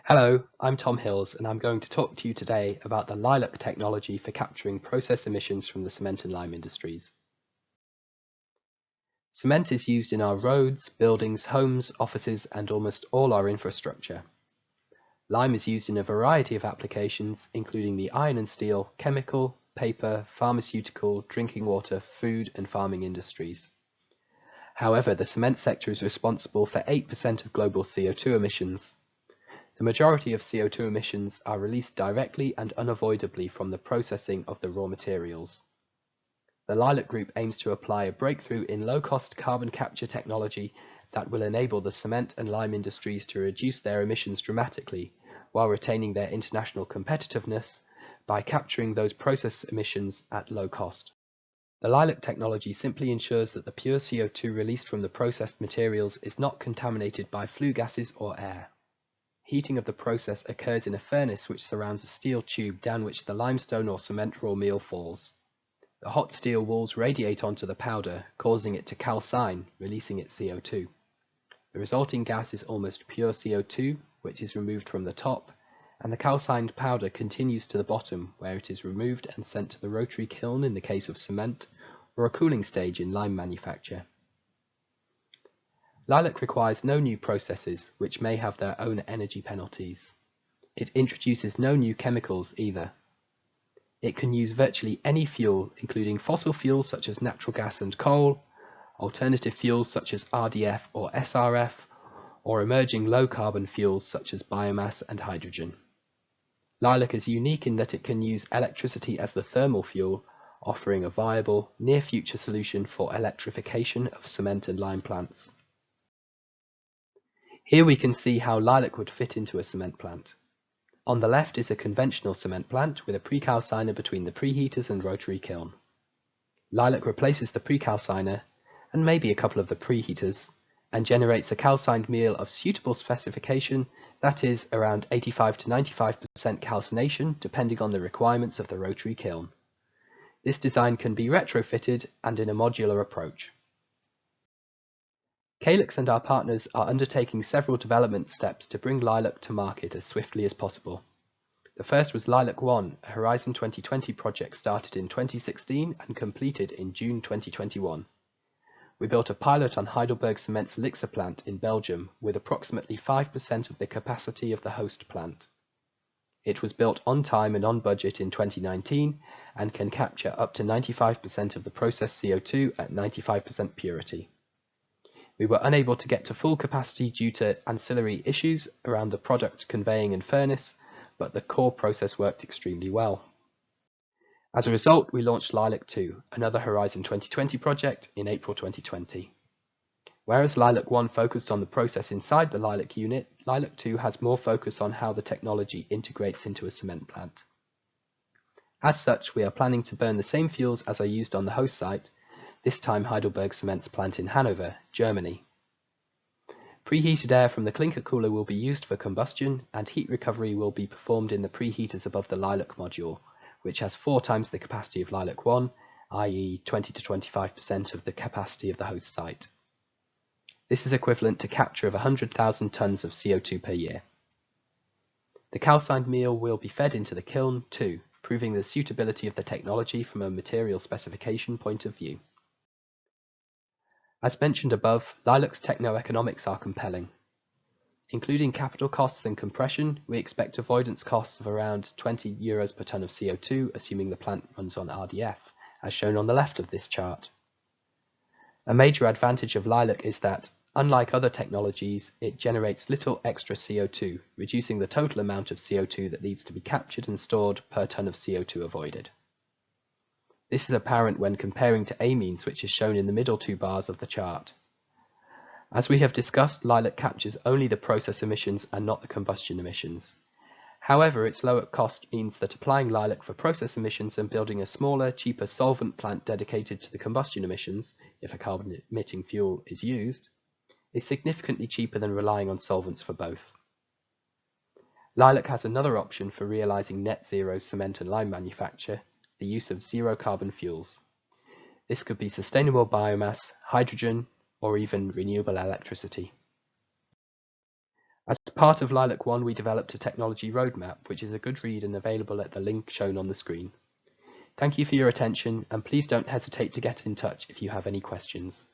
Hello, I'm Tom Hills and I'm going to talk to you today about the LEILAC technology for capturing process emissions from the cement and lime industries. Cement is used in our roads, buildings, homes, offices and almost all our infrastructure. Lime is used in a variety of applications, including the iron and steel, chemical, paper, pharmaceutical, drinking water, food and farming industries. However, the cement sector is responsible for 8% of global CO2 emissions. The majority of CO2 emissions are released directly and unavoidably from the processing of the raw materials. The LEILAC Group aims to apply a breakthrough in low-cost carbon capture technology that will enable the cement and lime industries to reduce their emissions dramatically while retaining their international competitiveness by capturing those process emissions at low cost. The LEILAC technology simply ensures that the pure CO2 released from the processed materials is not contaminated by flue gases or air. Heating of the process occurs in a furnace which surrounds a steel tube down which the limestone or cement raw meal falls. The hot steel walls radiate onto the powder, causing it to calcine, releasing its CO2. The resulting gas is almost pure CO2, which is removed from the top, and the calcined powder continues to the bottom, where it is removed and sent to the rotary kiln in the case of cement, or a cooling stage in lime manufacture. LEILAC requires no new processes, which may have their own energy penalties. It introduces no new chemicals either. It can use virtually any fuel, including fossil fuels such as natural gas and coal, alternative fuels such as RDF or SRF, or emerging low-carbon fuels such as biomass and hydrogen. LEILAC is unique in that it can use electricity as the thermal fuel, offering a viable, near-future solution for electrification of cement and lime plants. Here we can see how LEILAC would fit into a cement plant. On the left is a conventional cement plant with a precalciner between the preheaters and rotary kiln. LEILAC replaces the precalciner, and maybe a couple of the preheaters, and generates a calcined meal of suitable specification, that is, around 85 to 95% calcination depending on the requirements of the rotary kiln. This design can be retrofitted and in a modular approach. Calix and our partners are undertaking several development steps to bring LEILAC to market as swiftly as possible. The first was LEILAC-1, a Horizon 2020 project started in 2016 and completed in June 2021. We built a pilot on Heidelberg Cement's LEILAC plant in Belgium with approximately 5% of the capacity of the host plant. It was built on time and on budget in 2019 and can capture up to 95% of the processed CO2 at 95% purity. We were unable to get to full capacity due to ancillary issues around the product conveying and furnace, but the core process worked extremely well. As a result, we launched LEILAC-2, another Horizon 2020 project, in April 2020. Whereas LEILAC-1 focused on the process inside the LEILAC unit, LEILAC-2 has more focus on how the technology integrates into a cement plant. As such, we are planning to burn the same fuels as are used on the host site, this time Heidelberg Cement's plant in Hanover, Germany. Preheated air from the clinker cooler will be used for combustion, and heat recovery will be performed in the preheaters above the LEILAC module, which has 4 times the capacity of LEILAC-1, i.e. 20 to 25% of the capacity of the host site. This is equivalent to capture of 100,000 tons of CO2 per year. The calcined meal will be fed into the kiln too, proving the suitability of the technology from a material specification point of view. As mentioned above, LEILAC's techno-economics are compelling. Including capital costs and compression, we expect avoidance costs of around €20 per tonne of CO2, assuming the plant runs on RDF, as shown on the left of this chart. A major advantage of LEILAC is that, unlike other technologies, it generates little extra CO2, reducing the total amount of CO2 that needs to be captured and stored per tonne of CO2 avoided. This is apparent when comparing to amines, which is shown in the middle 2 bars of the chart. As we have discussed, LEILAC captures only the process emissions and not the combustion emissions. However, its lower cost means that applying LEILAC for process emissions and building a smaller, cheaper solvent plant dedicated to the combustion emissions, if a carbon-emitting fuel is used, is significantly cheaper than relying on solvents for both. LEILAC has another option for realizing net zero cement and lime manufacture, the use of zero-carbon fuels. This could be sustainable biomass, hydrogen, or even renewable electricity. As part of LEILAC 1, we developed a technology roadmap, which is a good read and available at the link shown on the screen. Thank you for your attention, and please don't hesitate to get in touch if you have any questions.